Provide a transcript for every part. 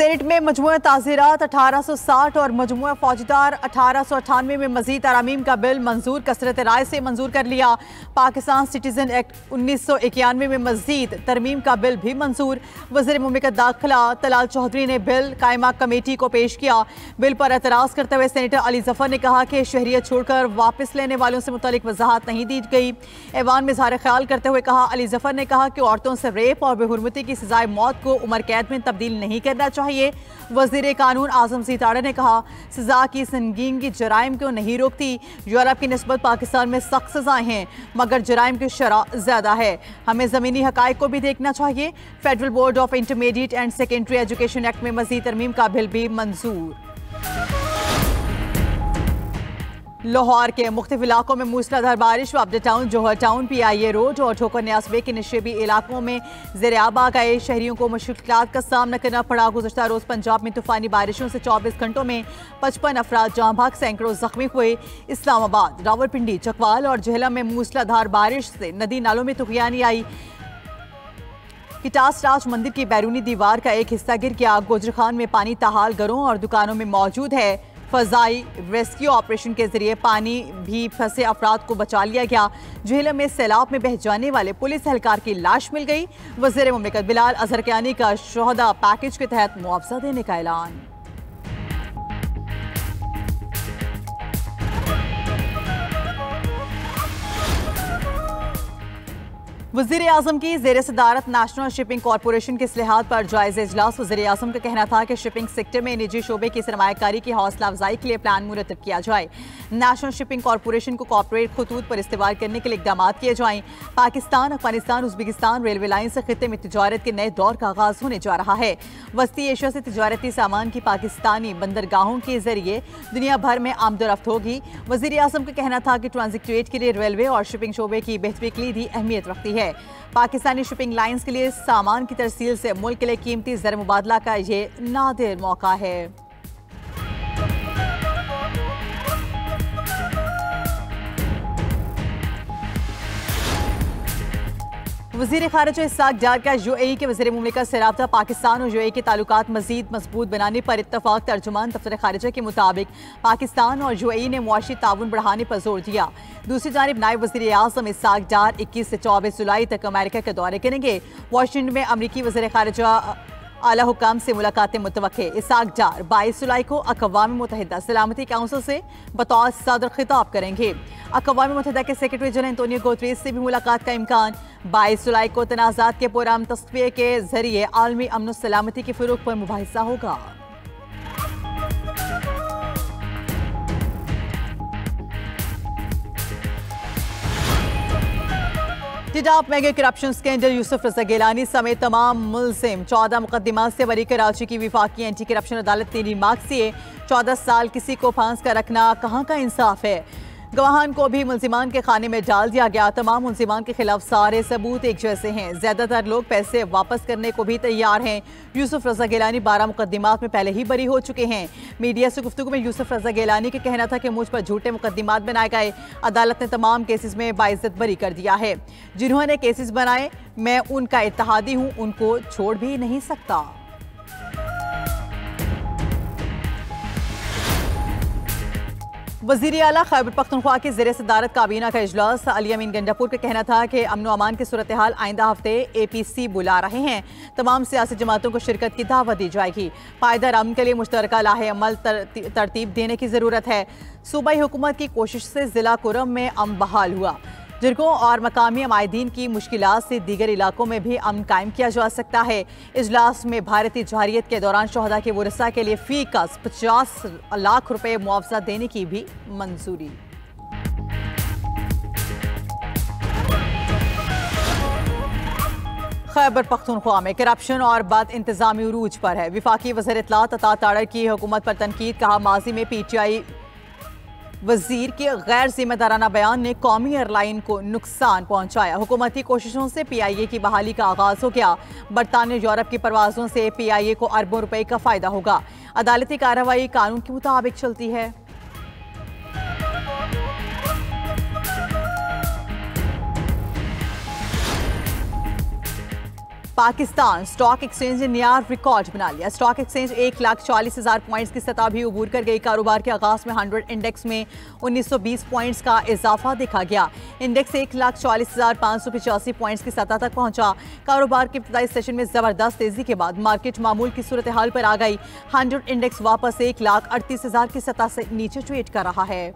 Senate में मजमूआ ताज़ीरात 1860 और मजमूआ फौजदार 1898 में मजीद तरामीम का बिल मंजूर, कसरत राय से मंजूर कर लिया। पाकिस्तान सिटीजन एक्ट 1991 में मजीद तरमीम का बिल भी मंजूर। वज़ीर मुमलिकत दाखिला तलाल चौधरी ने बिल कायमा कमेटी को पेश किया। बिल पर एतराज़ करते हुए सेनेटर अली जफर ने कहा कि शहरियत छोड़कर वापस लेने वालों से मुतालिक वजाहत नहीं दी गई। ऐवान में इज़हार ख्याल करते हुए कहा, अली जफर ने कहा कि औरतों से रेप और बेहुरमती की सजाए मौत को उम्र कैद में तब्दील नहीं करना चाहिए। वज़ीर कानून आज़म सीताड़ा ने कहा, सजा की संगीनगी जराइम को नहीं रोकती। यूरोप की निस्बत पाकिस्तान में सख्त सजाएं हैं मगर जराइम की शरह ज्यादा है। हमें ज़मीनी हकाइक को भी देखना चाहिए। Federal board of intermediate and secondary education act में मज़ीद तरमीम का बिल भी मंजूर। लाहौर के मुख्तलिफ इलाकों में मूसलाधार बारिश। वापडा टाउन, जौहर टाउन, PIA रोड और ठोकर न्यासबे के नशेबी इलाकों में ज़ेर-आब आ गए। शहरियों को मुश्किलात का सामना करना पड़ा। गुज़श्ता रोज़ पंजाब में तूफ़ानी बारिशों से 24 घंटों में 55 अफराद जाँ भाग, सैकड़ों जख्मी हुए। इस्लामाबाद, रावलपिंडी, चकवाल और जहलम में मूसलाधार बारिश से नदी नालों में तुग़यानी आई। किटास राज मंदिर की बैरूनी दीवार का एक हिस्सा गिर गया। गोजर खान में पानी ताहाल घरों और दुकानों में मौजूद है। फजाई रेस्क्यू ऑपरेशन के जरिए पानी भी फंसे अफराद को बचा लिया गया। झेलम में सैलाब में बह जाने वाले पुलिस एहलकार की लाश मिल गई। वज़ीर मुमलिकत बिलाल अज़हरकियानी का शोहदा पैकेज के तहत मुआवजा देने का ऐलान। वज़ीर आज़म की ज़ेर सदारत नेशनल शिपिंग कॉरपोरेशन के इस्लाहात पर जायज़ा इजलास। वज़ीर आज़म का कहना था कि शिपिंग सेक्टर में निजी शोबे की सरमायाकारी की हौसला अफजाई के लिए प्लान मुरतब किया जाए। नेशनल शिपिंग कॉरपोरेशन को कॉर्पोरेट खतूत पर इस्तेमाल करने के लिए इक़दाम किए जाएँ। Pakistan, Afghanistan, Uzbekistan railway line से खित्ते में तिजारत के नए दौर का आगाज़ होने जा रहा है। वस्ती एशिया से तिजारती सामान की पाकिस्तानी बंदरगाहों के जरिए दुनिया भर में आमदोरफ्त होगी। वज़ीर आज़म का कहना था कि ट्रांजिट ट्रेड के लिए रेलवे और शिपिंग शोबे की बेहतरी के लिए भी अहमियत रखती है। पाकिस्तानी शिपिंग लाइंस के लिए सामान की तरसील से मुल्क के लिए कीमती ज़र मुबादला का ये नादिर मौका है। वज़ीर ख़ारिजा इस्हाक़ डार का UAE के वज़ीर मुमलिकत से राब्ता। पाकिस्तान और UAE के ताल्लुकात मज़ीद मजबूत बनाने पर इत्तफ़ाक़। तर्जुमान दफ्तर ख़ारिजा के मुताबिक पाकिस्तान और UAE ने मुआशी ताउन बढ़ाने पर जोर दिया। दूसरी जानिब नायब वज़ीर आज़म इस्हाक़ डार 21 से 24 जुलाई तक अमेरिका के दौरे करेंगे। वाशिंगटन में अमरीकी वज़ीर ख़ारिजा आला हुकाम से मुलाकातें मुतवक्के। इस्हाक़ डार 22 जुलाई को अक़वाम मुत्तहिदा सलामती काउंसिल से बतौर सदर खिताब करेंगे। अक़वाम मुत्तहिदा के सेक्रेटरी जनरल एंटोनियो गुतरेस से भी मुलाकात का इम्कान। 22 जुलाई को तनाज़ात के पुरअमन तस्फ़िये के जरिए आलमी अमन और सलामती के फ़रोग़ पर मुबाहिसा होगा। टिडाप मेगा करप्शन स्कैंडल। यूसुफ रज़ा गिलानी समेत तमाम मुल्ज़िम 14 मुकदमात से बरी कराची की विफाकी एंटी करप्शन अदालत ने रिमार्क्स दिए। 14 साल किसी को फांस कर रखना कहाँ का इंसाफ है। गवाहान को भी मुल्जिमान के खाने में डाल दिया गया। तमाम मुल्जिमान के खिलाफ सारे सबूत एक जैसे हैं। ज्यादातर लोग पैसे वापस करने को भी तैयार हैं। यूसुफ रज़ा गिलानी 12 मुकदमात में पहले ही बरी हो चुके हैं। मीडिया से गुफ्तगू में यूसुफ रज़ा गिलानी का कहना था कि मुझ पर झूठे मुकदमात बनाए गए। अदालत ने तमाम केसेस में बाइज्जत बरी कर दिया है। जिन्होंने केसेस बनाए मैं उनका इत्तेहादी हूँ, उनको छोड़ भी नहीं सकता। वज़ीर आला खैबर पख्तूनख्वा की ज़ेर सदारत काबीना का इजलास। अली अमीन गंडापुर का कहना था कि अमन व अमान की सूरत हाल आइंदा हफ्ते APC बुला रहे हैं। तमाम सियासी जमातों को शिरकत की दावत दी जाएगी। पायदार अमन के लिए मुश्तरका लाहे अमल तरतीब देने की ज़रूरत है। सूबाई हुकूमत की कोशिश से ज़िला कुरम में अमन बहाल हुआ। जिरगों और मकामी अमायदीन की मुश्किलात से दीगर इलाकों में भी अमन कायम किया जा सकता है। इजलास में भारतीय जवारियत के दौरान शोहदा के वरसा के लिए फी कस 50 लाख रुपए मुआवजा देने की भी मंजूरी। खैबर पख्तूनख्वा में करप्शन और बद इंतजामी उरूज पर है। विफाकी वज़ीर इत्तलात अता ताड़र की हुकूमत पर तनकीद। कहा, माजी में PTI वजीर के गैर जिम्मेदाराना बयान ने कौमी एयरलाइन को नुकसान पहुंचाया। हुकूमती कोशिशों से PIA की बहाली का आगाज हो गया। बरतानिया यूरोप की परवाजों से PIA को अरबों रुपए का फायदा होगा। अदालती कार्रवाई कानून के मुताबिक चलती है। पाकिस्तान स्टॉक एक्सचेंज ने नया रिकॉर्ड बना लिया। स्टॉक एक्सचेंज 1,40,000 पॉइंट्स की सतह भी उबूर कर गई। कारोबार के आगाज में 100 इंडेक्स में 1920 पॉइंट्स का इजाफा देखा गया। इंडेक्स 1,40,585 पॉइंट्स की सतह तक पहुंचा। कारोबार के इब्तिदाई सेशन में जबरदस्त तेजी के बाद मार्केट मामूल की सूरत हाल पर आ गई। 100 इंडेक्स वापस 1,38,000 की सतह से नीचे ट्रेड कर रहा है।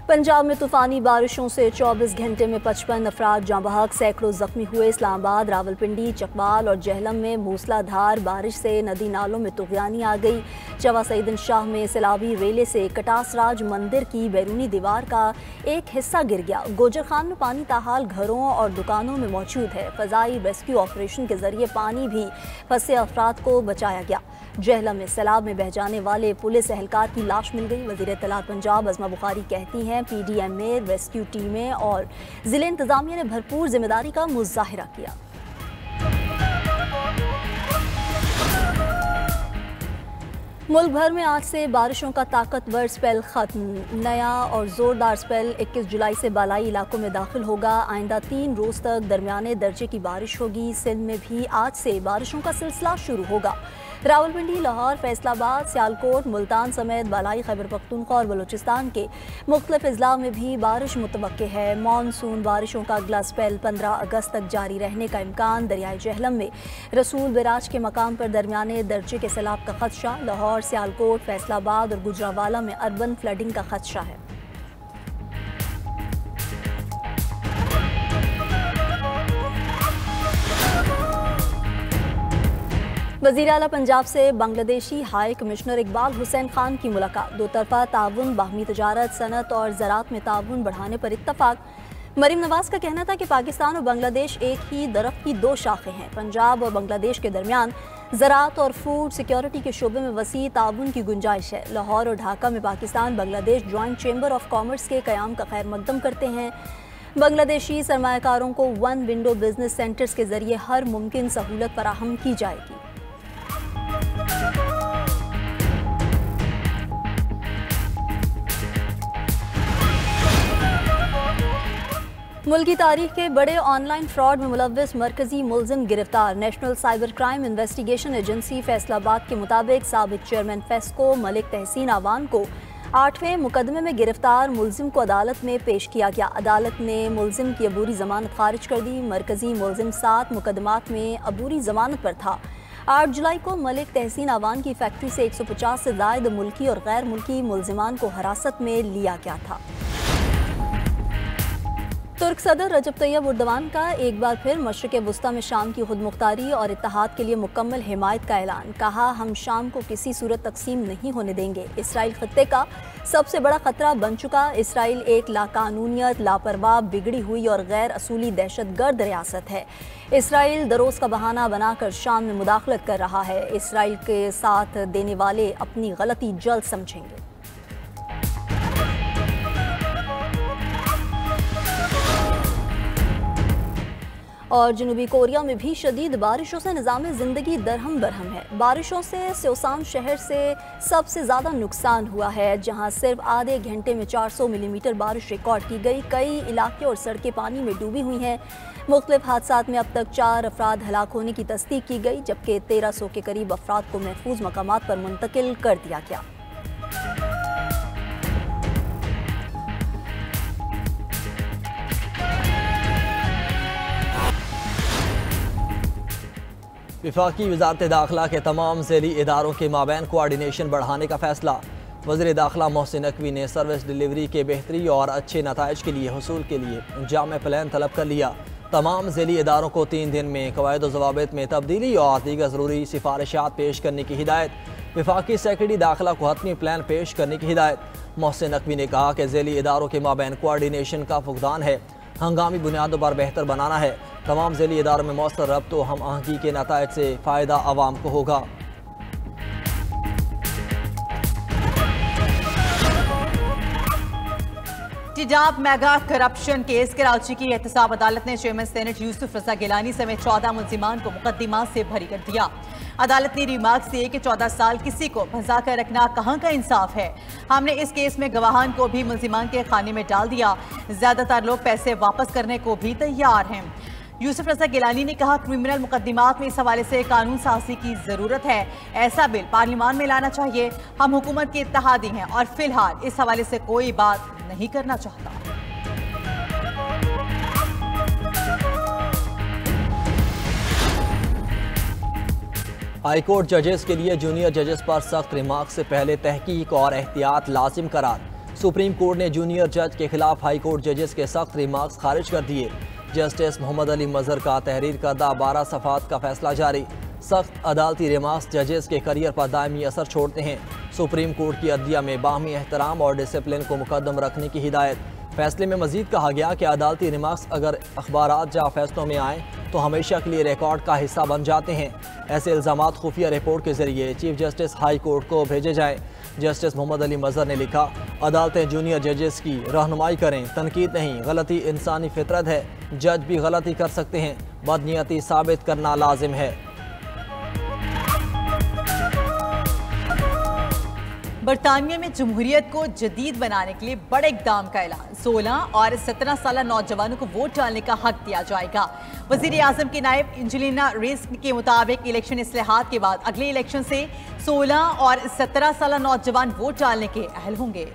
पंजाब में तूफानी बारिशों से 24 घंटे में 55 अफराद जाँ बहक, सैकड़ों जख्मी हुए। इस्लामाबाद, रावलपिंडी, चकवाल और जहलम में मूसलाधार बारिश से नदी नालों में तुगयानी आ गई। चवा सईदन शाह में सैलाबी रेले से कटासराज मंदिर की बैरूनी दीवार का एक हिस्सा गिर गया। गोजर खान में पानी ताहाल घरों और दुकानों में मौजूद है। फजाई रेस्क्यू ऑपरेशन के जरिए पानी भी फंसे अफराद को बचाया गया। जहलम में सैलाब में बह जाने वाले पुलिस एहलकार की लाश मिल गई। वज़ीर इत्तलात पंजाब अज़मा बुखारी कहती हैं PDMA, रेस्क्यू टीमें और जिले इंतजामिया ने भरपूर जिम्मेदारी का मुजाहिरा किया। मुल्क भर में आज से बारिशों का ताकतवर स्पेल खत्म। नया और जोरदार स्पेल 21 जुलाई से बालाई इलाकों में दाखिल होगा। आइंदा 3 रोज तक दरमियाने दर्जे की बारिश होगी। सिंध में भी आज से बारिशों का सिलसिला शुरू होगा। रावलपिंडी, लाहौर, फैसलाबाद, सियालकोट, मुल्तान समेत बालाई खैबर पख्तूनख्वा और बलूचिस्तान के मुख्तलिफ अजला में भी बारिश मुतवक्के है। मानसून बारिशों का अगला स्पेल 15 अगस्त तक जारी रहने का इम्कान। दरियाए जहलम में रसूल बिराज के मकाम पर दरमियाने दर्जे के सैलाब का खदशा। लाहौर, सियालकोट, फैसलाबाद और गुजरावाला में अर्बन फ्लडिंग का खदशा है। वज़ीर आला पंजाब से बांग्लादेशी हाई कमिश्नर इकबाल हुसैन खान की मुलाकात। दो तरफा ताउन, बाहमी तजारत, सनत और ज़राअत में ताउन बढ़ाने पर इत्तफाक। मरीम नवाज का कहना था कि पाकिस्तान और बांग्लादेश एक ही दरख्त की 2 शाखें हैं। पंजाब और बांग्लादेश के दरमियान ज़राअत और फूड सिक्योरिटी के शोबे में वसी ताउन की गुंजाइश है। लाहौर और ढाका में Pakistan Bangladesh joint chamber of commerce के क़याम का खैर मकदम करते हैं। बांग्लादेशी सरमायाकारों को 1 विंडो बिजनेस सेंटर्स के जरिए हर मुमकिन सहूलत फराहम की जाएगी। मुल्क की तारीख के बड़े ऑनलाइन फ्रॉड में मुलव्विस मरकजी मुलजिम गिरफ्तार। National cyber crime investigation agency Faisalabad के मुताबिक साबिक चेयरमैन फेस्को मलिक तहसीन आवान को 8वें मुकदमे में गिरफ्तार मुलजिम को अदालत में पेश किया गया। अदालत ने मुलजिम की अबूरी जमानत खारिज कर दी। मरकजी मुलजिम 7 मुकदमात में अबूरी जमानत पर था। 8 जुलाई को मलिक तहसीन आवान की फैक्ट्री से 150 से ज़ायद मुल्की और गैर मुल्की मुलजिमान को हिरासत में लिया गया था। तुर्क सदर रजब तैयब उर्दवान का एक बार फिर मशरिक़ वुस्ता में शाम की खुद मुख्तारी और इत्तेहाद के लिए मुकम्मल हिमायत का ऐलान। कहा, हम शाम को किसी सूरत तकसीम नहीं होने देंगे। इसराइल खत्ते का सबसे बड़ा खतरा बन चुका। इसराइल एक लाकानूनियत, लापरवाह, बिगड़ी हुई और गैर असूली दहशतगर्द रियासत है। इसराइल दरोज का बहाना बनाकर शाम में मुदाखलत कर रहा है। इसराइल के साथ देने वाले अपनी गलती जल्द समझेंगे। और जनूबी कोरिया में भी शदीद बारिशों से निज़ाम ज़िंदगी दरहम बरहम है। बारिशों से स्योसान शहर से सबसे ज़्यादा नुकसान हुआ है, जहां सिर्फ आधे घंटे में 400 मिलीमीटर बारिश रिकॉर्ड की गई। कई इलाके और सड़कें पानी में डूबी हुई हैं। मुख्तलिफ हादसात में अब तक 4 अफराद हलाक होने की तस्दीक की गई, जबकि 1300 के करीब अफराद को महफूज मकामात पर मुंतकिल कर दिया गया। वफाकी वज़ारत दाखिला के तमाम ज़ैली इदारों के माबैन कोआर्डिनेशन बढ़ाने का फैसला। वज़ीर दाखिला मोहसिन नकवी ने सर्विस डिलीवरी के बेहतरी और अच्छे नताइज के लिए हसूल के लिए जाम प्लान तलब कर लिया। तमाम ज़ैली इदारों को 3 दिन में कवायद व ज़वाबित में तब्दीली और दीगर ज़रूरी सिफारिशात पेश करने की हिदायत। वफाकी सेक्रेटरी दाखिला को हतमी प्लान पेश करने की हिदायत। मोहसिन नकवी ने कहा कि ज़ैली इदारों के माबैन कोआर्डिनेशन का फुकदान है, हंगामी बुनियादों पर बेहतर बनाना है। तमाम ज़ैली इदारों में मौसर रब्त व हम आहंगी के नताइज से फ़ायदा आवाम को होगा। टिजाब मेगा करप्शन केस कराची की एहतसाब अदालत ने चेयरमैन सेनेट यूसुफ रजा गिलानी समेत 14 मुल्जिमान को मुकदमा से बरी कर दिया। अदालत ने रिमार्क्स दिए कि 14 साल किसी को फंसा कर रखना कहाँ का इंसाफ है। हमने इस केस में गवाहान को भी मुल्जिमान के खाने में डाल दिया। ज्यादातर लोग पैसे वापस करने को भी तैयार हैं। यूसुफ रजा गिलानी ने कहा, क्रिमिनल मुकदमात में इस हवाले से कानून साजी की जरूरत है। ऐसा बिल पार्लियामान में लाना चाहिए। हम हुकूमत के इत्तेहादी हैं और फिलहाल इस हवाले से कोई बात नहीं करना चाहता। हाईकोर्ट जजेस के लिए जूनियर जजेस पर सख्त रिमार्क से पहले तहकीक और एहतियात लाजिम करार। सुप्रीम कोर्ट ने जूनियर जज के खिलाफ हाईकोर्ट जजेस के सख्त रिमार्क्स खारिज कर दिए। जस्टिस मोहम्मद अली मजहर का तहरीर करदा 12 सफ़ात का फैसला जारी। सख्त अदालती रिमार्क्स जजेस के करियर पर दायमी असर छोड़ते हैं। सुप्रीम कोर्ट की अदलिया में बाहमी एहतराम और डिसिप्लिन को मुकद्दम रखने की हिदायत। फैसले में मजीद कहा गया कि अदालती रिमार्क्स अगर अखबारात या फैसलों में आए तो हमेशा के लिए रिकॉर्ड का हिस्सा बन जाते हैं। ऐसे इल्ज़ामात खुफिया रिपोर्ट के जरिए चीफ जस्टिस हाई कोर्ट को भेजे जाएं। जस्टिस मोहम्मद अली मजहर ने लिखा, अदालतें जूनियर जजेस की रहनुमाई करें, तनकीद नहीं। गलती इंसानी फितरत है, जज भी गलती कर सकते हैं, बदनीयती साबित करना लाजिम है। बरतानिया में जमहूरियत को जदीद बनाने के लिए बड़े इकदाम का ऐलान। 16 और 17 साल नौजवानों को वोट डालने का हक दिया जाएगा। वजीर आजम की नायब एंजेलिना रेस के मुताबिक इलेक्शन इस्लाहात के बाद अगले इलेक्शन से 16 और 17 साल नौजवान वोट डालने के अहल होंगे।